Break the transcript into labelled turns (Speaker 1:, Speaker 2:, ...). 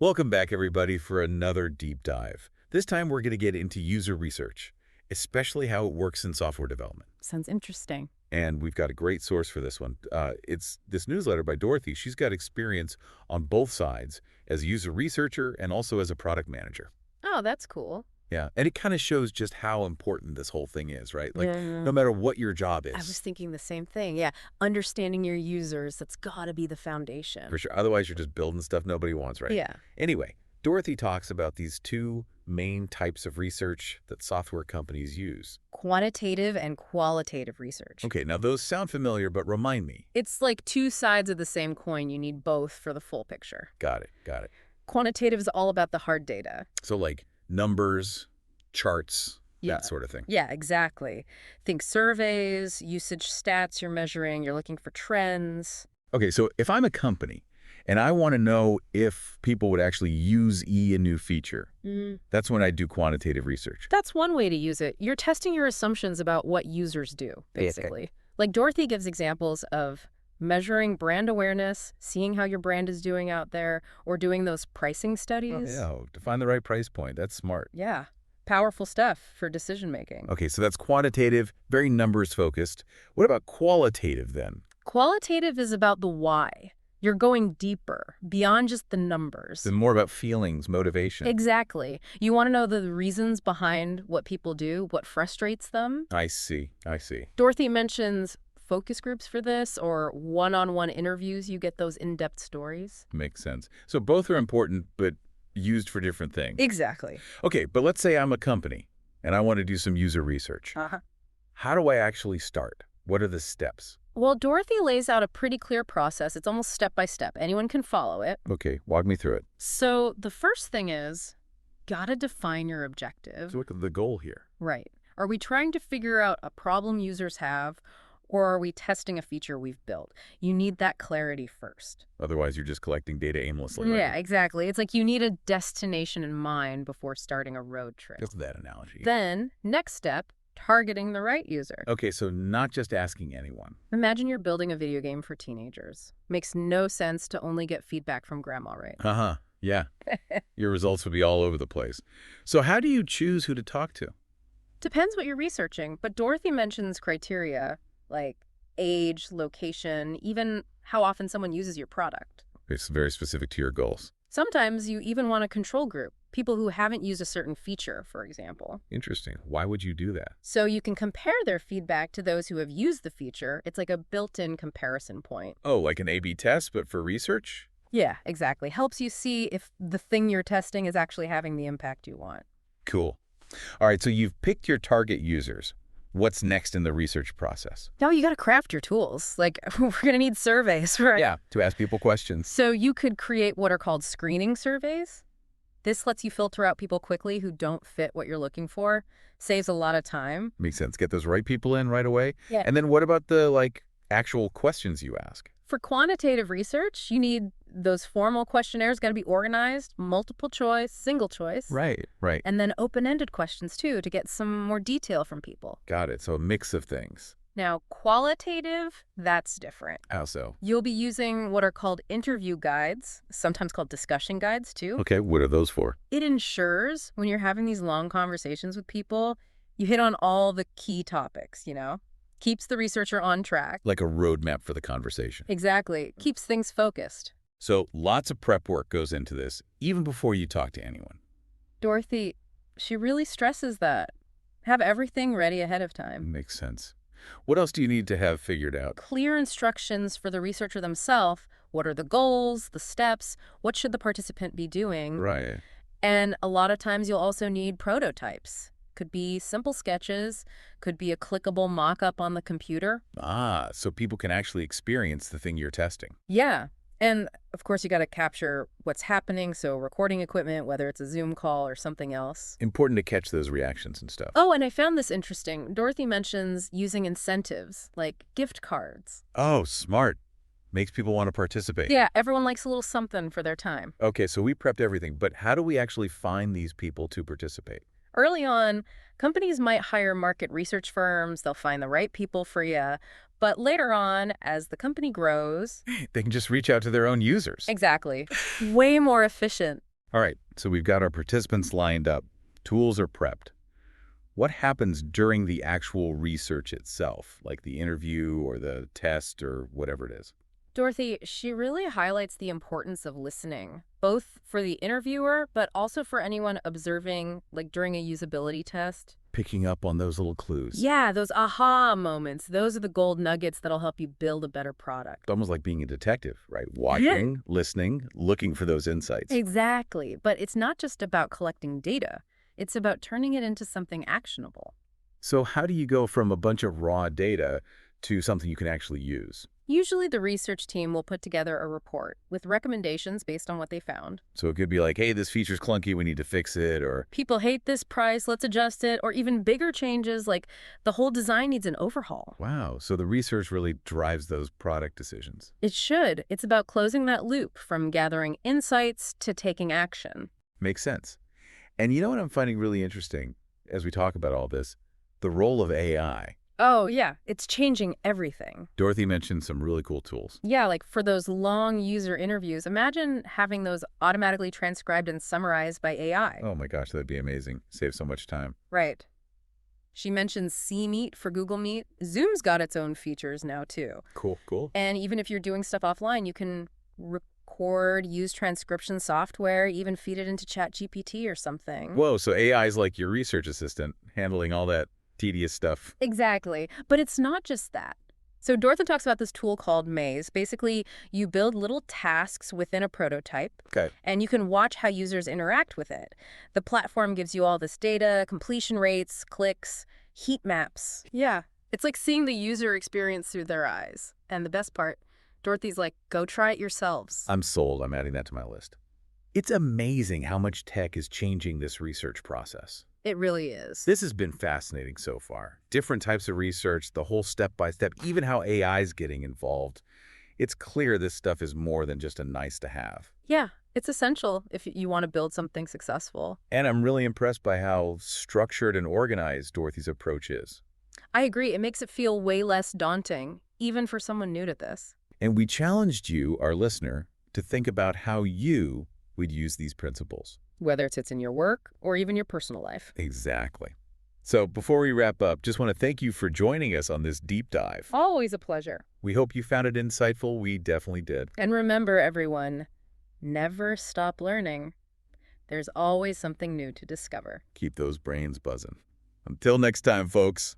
Speaker 1: Welcome back, everybody, for another deep dive. This time, we're going to get into user research, especially how it works in software development.
Speaker 2: Sounds interesting.
Speaker 1: And we've got a great source for this one. It's this newsletter by Dorothy. She's got experience on both sides as a user researcher and also as a product manager.
Speaker 2: Oh, that's cool.
Speaker 1: Yeah, and it kind of shows just how important this whole thing is, right? Like,
Speaker 2: Yeah.
Speaker 1: no matter what your job is.
Speaker 2: I was thinking the same thing. Yeah, understanding your users, that's got to be the foundation.
Speaker 1: For sure. Otherwise, you're just building stuff nobody wants, right?
Speaker 2: Yeah.
Speaker 1: Anyway, Dorothy talks about these two main types of research that software companies use.
Speaker 2: Quantitative and qualitative research.
Speaker 1: Okay, now those sound familiar, but remind me.
Speaker 2: It's like two sides of the same coin. You need both for the full picture.
Speaker 1: Got it, got it.
Speaker 2: Quantitative is all about the hard data.
Speaker 1: So like numbers, charts,
Speaker 2: Yeah.
Speaker 1: that sort of thing.
Speaker 2: Yeah, exactly. Think surveys, usage stats you're measuring, you're looking for trends.
Speaker 1: Okay, so if I'm a company and I want to know if people would actually use a new feature, that's when I do quantitative research.
Speaker 2: That's one way to use it. You're testing your assumptions about what users do, basically. Like Dorothy gives examples of measuring brand awareness, seeing how your brand is doing out there, or doing those pricing studies.
Speaker 1: Yeah, to find the right price point. That's smart.
Speaker 2: Yeah. Powerful stuff for decision making.
Speaker 1: Okay, so that's quantitative, very numbers focused. What about qualitative then?
Speaker 2: Qualitative is about the why. You're going deeper, beyond just the numbers.
Speaker 1: Then more about feelings, motivation.
Speaker 2: Exactly. You want to know the reasons behind what people do, what frustrates them.
Speaker 1: I see, I see.
Speaker 2: Dorothy mentions focus groups for this, or one-on-one interviews. You get those in-depth stories.
Speaker 1: Makes sense. So both are important, but used for different things.
Speaker 2: Exactly.
Speaker 1: Okay, but let's say I'm a company and I want to do some user research. How do I actually start? What are the steps?
Speaker 2: Well, Dorothy lays out a pretty clear process. It's almost step by step. Anyone can follow it.
Speaker 1: Okay, walk me through it.
Speaker 2: So the first thing is, gotta define your objective.
Speaker 1: So look at the goal here.
Speaker 2: Right. Are we trying to figure out a problem users have, or are we testing a feature we've built? You need that clarity first.
Speaker 1: Otherwise, you're just collecting data aimlessly. Right?
Speaker 2: Yeah, exactly. It's like you need a destination in mind before starting a road trip.
Speaker 1: Just that analogy.
Speaker 2: Then, next step, targeting the right user.
Speaker 1: Okay, so not just asking anyone.
Speaker 2: Imagine you're building a video game for teenagers. Makes no sense to only get feedback from grandma, right?
Speaker 1: Uh-huh, yeah. Your results would be all over the place. So how do you choose who to talk to?
Speaker 2: Depends what you're researching, but Dorothy mentions criteria like age, location, even how often someone uses your product.
Speaker 1: It's very specific to your goals.
Speaker 2: Sometimes you even want a control group, people who haven't used a certain feature, for example.
Speaker 1: Interesting. Why would you do that?
Speaker 2: So you can compare their feedback to those who have used the feature. It's like a built-in comparison point.
Speaker 1: Oh, like an A/B test, but for research?
Speaker 2: Yeah, exactly. Helps you see if the thing you're testing is actually having the impact you want.
Speaker 1: Cool. All right, so you've picked your target users. What's next in the research process?
Speaker 2: Now you got to craft your tools. Like, we're going to need surveys, right?
Speaker 1: Yeah, to ask people questions.
Speaker 2: So you could create what are called screening surveys. This lets you filter out people quickly who don't fit what you're looking for. Saves a lot of time.
Speaker 1: Makes sense. Get those right people in right away.
Speaker 2: Yeah.
Speaker 1: And then what about the, actual questions you ask?
Speaker 2: For quantitative research, you need those formal questionnaires, got to be organized, multiple choice, single choice.
Speaker 1: Right, right.
Speaker 2: And then open-ended questions, too, to get some more detail from people.
Speaker 1: Got it. So a mix of things.
Speaker 2: Now, qualitative, that's different.
Speaker 1: How so?
Speaker 2: You'll be using what are called interview guides, sometimes called discussion guides, too.
Speaker 1: Okay, what are those for?
Speaker 2: It ensures when you're having these long conversations with people, you hit on all the key topics, Keeps the researcher on track.
Speaker 1: Like a roadmap for the conversation.
Speaker 2: Exactly. Keeps things focused.
Speaker 1: So lots of prep work goes into this, even before you talk to anyone.
Speaker 2: Dorothy, she really stresses that. Have everything ready ahead of time.
Speaker 1: Makes sense. What else do you need to have figured out?
Speaker 2: Clear instructions for the researcher themselves. What are the goals, the steps? What should the participant be doing?
Speaker 1: Right.
Speaker 2: And a lot of times you'll also need prototypes. Could be simple sketches, could be a clickable mock-up on the computer.
Speaker 1: Ah, so people can actually experience the thing you're testing.
Speaker 2: Yeah. And, of course, you got to capture what's happening, so recording equipment, whether it's a Zoom call or something else.
Speaker 1: Important to catch those reactions and stuff.
Speaker 2: Oh, and I found this interesting. Dorothy mentions using incentives, like gift cards.
Speaker 1: Oh, smart. Makes people want to participate.
Speaker 2: Yeah, everyone likes a little something for their time.
Speaker 1: Okay, so we prepped everything, but how do we actually find these people to participate?
Speaker 2: Early on, companies might hire market research firms. They'll find the right people for you. But later on, as the company grows...
Speaker 1: They can just reach out to their own users.
Speaker 2: Exactly. Way more efficient.
Speaker 1: All right, so we've got our participants lined up. Tools are prepped. What happens during the actual research itself, like the interview or the test or whatever it is?
Speaker 2: Dorothy, she really highlights the importance of listening, both for the interviewer, but also for anyone observing, like during a usability test.
Speaker 1: Picking up on those little clues.
Speaker 2: Yeah, those aha moments. Those are the gold nuggets that'll help you build a better product.
Speaker 1: It's almost like being a detective, right? Watching, listening, looking for those insights.
Speaker 2: Exactly. But it's not just about collecting data. It's about turning it into something actionable.
Speaker 1: So how do you go from a bunch of raw data to something you can actually use?
Speaker 2: Usually the research team will put together a report with recommendations based on what they found.
Speaker 1: So it could be like, hey, this feature's clunky, we need to fix it, or...
Speaker 2: People hate this price, let's adjust it, or even bigger changes like the whole design needs an overhaul.
Speaker 1: Wow, so the research really drives those product decisions.
Speaker 2: It should. It's about closing that loop from gathering insights to taking action.
Speaker 1: Makes sense. And you know what I'm finding really interesting as we talk about all this? The role of AI.
Speaker 2: Oh, yeah. It's changing everything.
Speaker 1: Dorothy mentioned some really cool tools.
Speaker 2: Yeah, like for those long user interviews, imagine having those automatically transcribed and summarized by AI.
Speaker 1: Oh my gosh, that'd be amazing. Save so much time.
Speaker 2: Right. She mentions C-Meet for Google Meet. Zoom's got its own features now, too.
Speaker 1: Cool, cool.
Speaker 2: And even if you're doing stuff offline, you can record, use transcription software, even feed it into ChatGPT or something.
Speaker 1: Whoa, so AI is like your research assistant, handling all that tedious stuff.
Speaker 2: Exactly. But it's not just that. So Dorothy talks about this tool called Maze. Basically, you build little tasks within a prototype, and you can watch how users interact with it. The platform gives you all this data, completion rates, clicks, heat maps. Yeah, it's like seeing the user experience through their eyes. And the best part, Dorothy's like, go try it yourselves.
Speaker 1: I'm sold. I'm adding that to my list. It's amazing how much tech is changing this research process.
Speaker 2: It really is.
Speaker 1: This has been fascinating so far. Different types of research, the whole step-by-step, even how AI is getting involved. It's clear this stuff is more than just a nice to have.
Speaker 2: Yeah, it's essential if you want to build something successful.
Speaker 1: And I'm really impressed by how structured and organized Dorothy's approach is.
Speaker 2: I agree. It makes it feel way less daunting, even for someone new to this.
Speaker 1: And we challenged you, our listener, to think about how you would use these principles.
Speaker 2: Whether it's in your work or even your personal life.
Speaker 1: Exactly. So before we wrap up, just want to thank you for joining us on this deep dive.
Speaker 2: Always a pleasure.
Speaker 1: We hope you found it insightful. We definitely did.
Speaker 2: And remember, everyone, never stop learning. There's always something new to discover.
Speaker 1: Keep those brains buzzing. Until next time, folks.